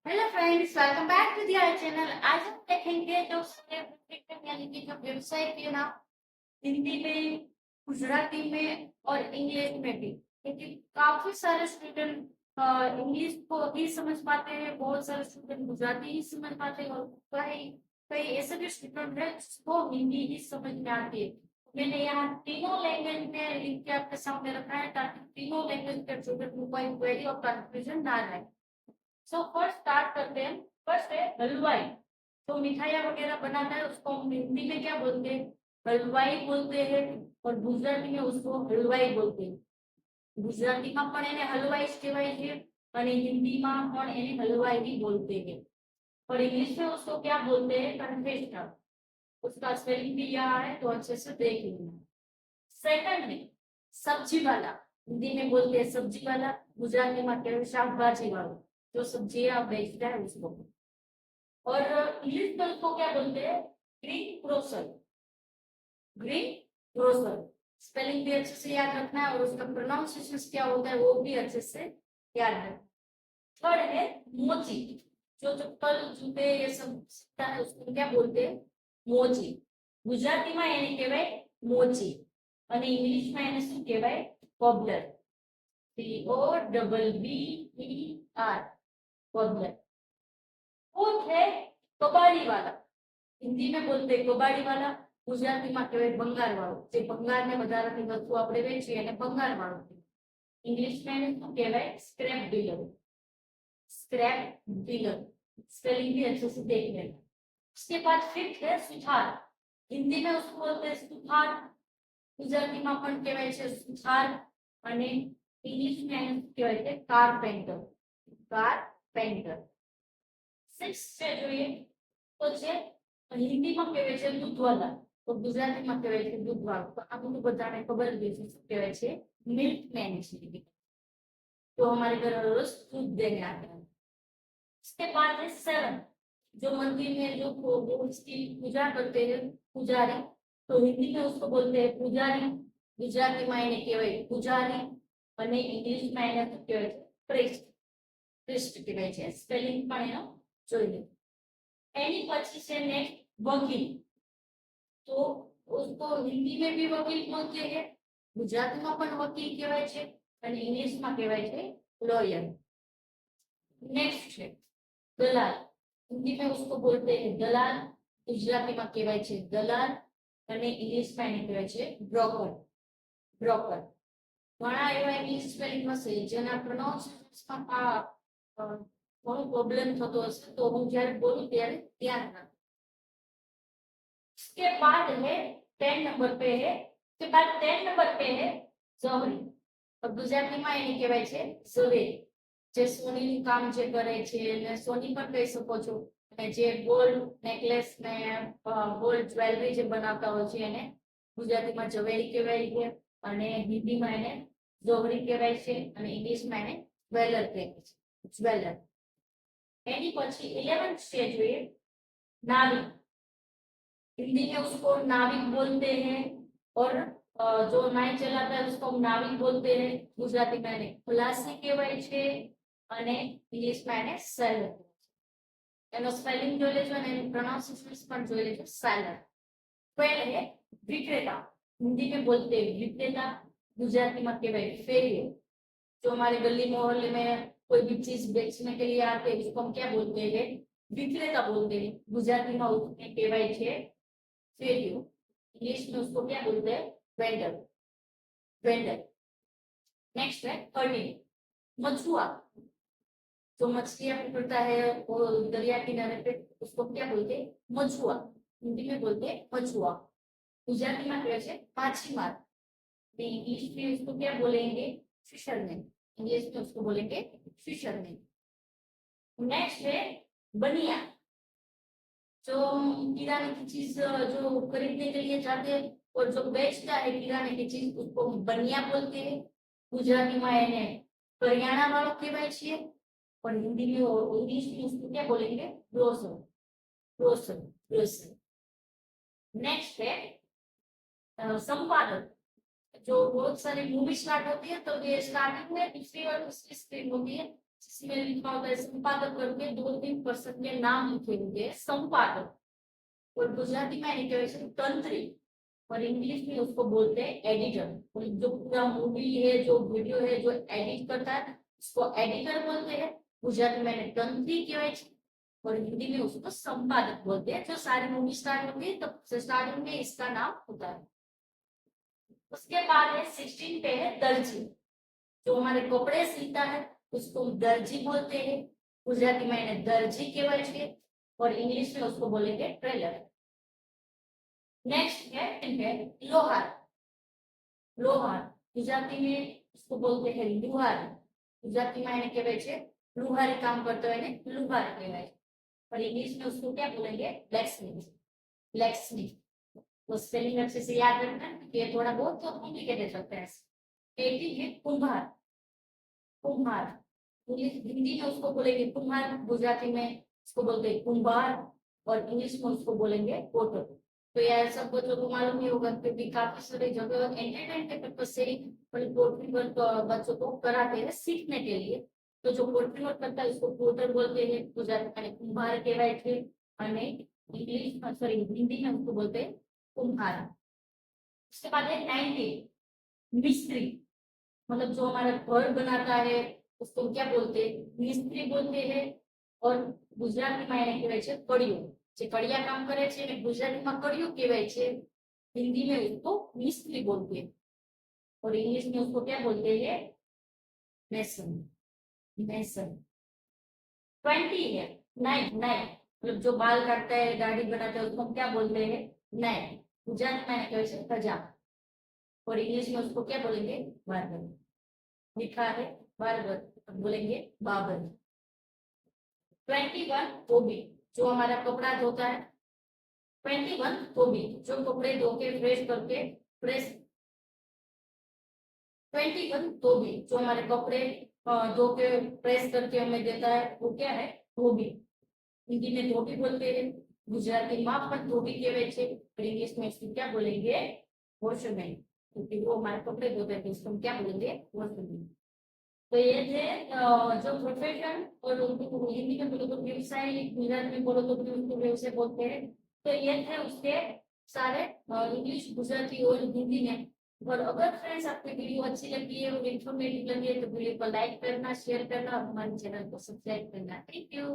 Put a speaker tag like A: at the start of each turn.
A: Hello friends, welcome back to their channel. आज हम देखेंगे जो यानी कि जो वेबसाइट है ना, हिंदी में, गुजराती में और इंग्लिश में भी। क्योंकि काफी सारे स्टूडेंट इंग्लिश को भी समझ पाते हैं, बहुत सारे स्टूडेंट गुजराती ही समझ पाते हैं और कई कई ऐसे भी स्टूडेंट हैं जिसको हिंदी ही समझ में आती है। मैंने यहाँ तीनों लैंग्वेज में लिख के आपके सामने रखा है ताकि तीनों लैंग्वेज के स्टूडेंट को कोई क्वेरी और कंफ्यूजन ना रहे। सो फर्स्ट स्टार्ट करते हैं। फर्स्ट है हलवाई। तो मिठाइयाँ वगैरह बनाता है उसको हम हिंदी में क्या बोलते हैं? हलवाई बोलते हैं। और गुजराती में उसको हलवाई बोलते हैं। ગુજરાતીમાં પણ એને હલવાઈ જ કહેવાય છે અને હિન્દીમાં પણ એને હલવાઈ ही बोलते हैं। और इंग्लिश में उसको क्या बोलते हैं? कन्फेशनर। उसका स्पेलिंग भी यहाँ है तो अच्छे से देख लेना। सेकंड है सब्जी वाला। हिंदी में बोलते हैं सब्जी वाला, गुजराती में कहते हैं शाकभाजी वाला, जो सब्जियां बेचता है उसको। और इंग्लिश में उसको क्या बोलते हैं? Green grocer. Green grocer spelling भी अच्छे से याद रखना है और उसका प्रोनाउंसिएशन क्या होता है वो भी अच्छे से याद रखना। थर्ड है मोची। जो चप्पल जूते ये सब सीखता है उसको क्या बोलते हैं? मोची। ગુજરાતીમાં એને કહેવાય મોચી અને ઇંગ્લિશમાં એને શું કહેવાય? કોબલર। COBBER cobbler. फोर्थ है कबाड़ी वाला। हिंदी में बोलते हैं कबाड़ी वाला, ગુજરાતીમાં કહેવાય ભંગાર વાળો। જે ભંગારને વધારાની વસ્તુ આપણે વેચીએ એને ભંગાર વાળો। ઇંગ્લિશમાં એને શું કહેવાય? Scrap dealer. Scrap dealer spelling भी अच्छे से देख लेना। उसके बाद फिफ्थ है सुथार। हिंदी में उसको बोलते हैं सुथार, ગુજરાતીમાં પણ કહેવાય છે સુથાર અને ઇંગ્લિશમાં એને કહેવાય છે કાર્પેન્ટર। કાર્પેન્ટર। સિક્સ છે જોઈએ તો છે હિન્દીમાં કહેવાય છે દૂધવાલા, તો ગુજરાતીમાં કહેવાય છે દૂધવાળો। તો આ બધું બધાને ખબર જ છે શું કહેવાય છે? મિલ્કમેન છે। तो हमारे घर रोज दूध देने आते हैं। उसके बाद है सेवन। जो मंदिर में जो उसकी पूजा करते हैं पुजारी, तो हिंदी में उसको बोलते हैं पुजारी, गुजराती में એને કહેવાય પૂજારી અને ઇંગ્લિશમાં એને કહેવાય છે પ્રીસ્ટ। પ્રીસ્ટ કહેવાય છે। સ્પેલિંગ પણ એનો જોઈ લો। એની પછી છે નેક્સ્ટ વકીલ। तो उसको हिंदी में भी वकील बोलते हैं, गुजराती में પણ વકીલ કહેવાય છે અને ઇંગ્લિશમાં કહેવાય છે लॉयर। नेक्स्ट है दलाल। हिंदी में उसको बोलते हैं दलाल, गुजराती में कहेवाय छे दलाल અને ઇંગ્લિશમાં એને કહેવાય છે બ્રોકર। બ્રોકર। ઘણા એવા ઇંગ્લિશ સ્પેલિંગ હશે જેના પ્રોનાઉન્સિએશનમાં ઘણો પ્રોબ્લેમ થતો હશે, તો હું જ્યારે બોલું ત્યારે ધ્યાન રાખજો। इसके बाद है 10 नंबर पे है। इसके बाद 10 नंबर पे है ઝવેરી। और ગુજરાતીમાં એને કહેવાય છે ઝવેરી। જે સોનીનું કામ જે કરે છે એને સોની પણ કહી શકો છો। અને જે ગોલ્ડ નેકલેસ ને ગોલ્ડ જ્વેલરી જે બનાવતા હોય છે એને ગુજરાતીમાં ઝવેરી કહેવાય છે અને હિન્દીમાં એને ઝવેરી કહેવાય છે અને ઇંગ્લિશમાં એને જ્વેલર કહેવાય છે। જ્વેલર। એની પછી 11th સ્ટેજ જોઈએ નાવિક। हिंदी में उसको नाविक बोलते हैं और जो नाव चलाता है उसको हम नाविक बोलते हैं, गुजराती में એને ખલાસી કહેવાય છે અને ઇંગ્લિશમાં એને સેલર। એનો સ્પેલિંગ જોઈ લેજો અને એનું પ્રોનાઉન્સિએશન પણ જોઈ લેજો સેલર। ट्वेल्व है विक्रेता। हिंदी में बोलते हैं विक्रेता, गुजराती में कहेवाय फेरियो। जो हमारे गली मोहल्ले में कोई भी चीज बेचने के लिए आते हैं उसको हम क्या बोलते हैं? विक्रेता बोलते हैं। गुजराती में उसने कहेवाय छे फेरियो। इंग्लिश में उसको क्या बोलते हैं? वेंडर। वेंडर। नेक्स्ट है हर्डिंग। मछुआ। जो मछलियां पकड़ता है वो दरिया किनारे पे उसको क्या बोलते हैं? मछुआ। हिंदी में बोलते हैं मछुआ। गुजराती में कहे छे माछीमार। इंग्लिश में उसको क्या बोलेंगे? फिशरमैन। इंग्लिश में उसको बोलेंगे फिशरमैन। नेक्स्ट है बनिया। जो किराने की चीज जो खरीदने के लिए जाते हैं और जो बेचता है किराने की चीज उसको बनिया बोलते हैं। गुजराती में એને કરિયાણા વાળો કહેવાય છે और हिंदी में और इंग्लिश में उसको क्या बोलेंगे? ग्रोसर। ग्रोसर। ग्रोसर। नेक्स्ट है संपादक। जो बहुत सारी मूवी स्टार्ट होती है तो ये स्टार्टिंग में दूसरी और तीसरी स्क्रीन होती है। इसमें लिखा होता है संपादक करके 2-3 पर्सन के नाम लिखे होंगे संपादक और गुजराती में यानी कहवाय छे तंत्री और इंग्लिश में उसको बोलते हैं एडिटर और जो पूरा मूवी है जो वीडियो है जो एडिट करता है उसको एडिटर बोलते हैं गुजराती में यानी तंत्री कहवाय छे और हिंदी में उसको संपादक बोलते हैं जो सारी मूवी स्टार्ट होती है तब स्टार्टिंग में इसका नाम होता है। उसके बाद है 16 पे है दर्जी जो हमारे कपड़े सीता है उसको दर्जी बोलते हैं गुजराती में એને દરજી કહેવાય છે और इंग्लिश में उसको बोलेंगे टेलर। नेक्स्ट है लोहार। लोहार गुजराती में उसको बोलते हैं लुहार गुजराती में એને કહેવાય છે लुहारी काम करते હોય એને लुहार કહેવાય और इंग्लिश में उसको क्या बोलेंगे ब्लैकस्मिथ। ब्लैकस्मिथ तो स्पेलिंग अच्छे से याद रखना ये थोड़ा बहुत तो कॉम्प्लिकेटेड लगता है। 18 है कुम्हार। कुम्हार हिंदी में उसको बोलेंगे कुम्हार गुजराती में उसको बोलते हैं कुम्हार और इंग्लिश में उसको बोलेंगे पोटर। तो यार सब बच्चों को मालूम ही होगा क्योंकि काफी सारी जगह एंटरटेनमेंट के पर्पज से पोल्ट्री वर्क बच्चों को कराते हैं सीखने के लिए। तो जो पोल्ट्री वर्क करता है उसको पोटर बोलते हैं गुजराती में कुम्हार कहवाय छे અને इंग्लिश में सॉरी हिंदी में उसको बोलते हैं कुम्हार। उसके बाद है 90 मिस्त्री मतलब जो हमारा घर बनाता है उसको क्या बोलते हैं मिस्त्री बोलते हैं और गुजराती में એને કહેવાય છે કડિયો જે કડિયા કામ કરે છે એને ગુજરાતીમાં કડિયો કહેવાય છે हिंदी में उसको मिस्त्री बोलते हैं और इंग्लिश में उसको क्या बोलते हैं मेसन। मेसन 20 है नाई। नाई मतलब जो बाल काटता है गाड़ी बनाता है उसको हम क्या बोलते हैं नाई गुजराती में એને કહેવાય છે તજા और इंग्लिश में उसको क्या बोलेंगे बार्बर। लिखा है बार्बर बोलेंगे बाबर। 21 धोबी जो हमारा कपड़ा धोता है। 21 धोबी जो कपड़े धो के फ्रेश करके प्रेस। 21 धोबी जो हमारे कपड़े धो के प्रेस करके हमें देता है वो क्या है धोबी। हिंदी में धोबी बोलते हैं गुजराती में पर धोबी कहवाय छे और इंग्लिश में इसको क्या बोलेंगे वॉशरमैन क्योंकि वो हमारे कपड़े धोते हैं तो इसको हम क्या बोलेंगे वॉशरमैन। तो ये थे जो प्रोफेशन और हिंदी में बोलो तो व्यवसाय गुजराती में बोलो तो उसको व्यवसाय बोलते हैं। तो ये थे उसके सारे इंग्लिश गुजराती और हिंदी में। और अगर फ्रेंड्स आपको वीडियो अच्छी लगी है और इन्फॉर्मेटिव लगी है तो वीडियो को लाइक करना शेयर करना और हमारे चैनल को सब्सक्राइब करना। Thank you.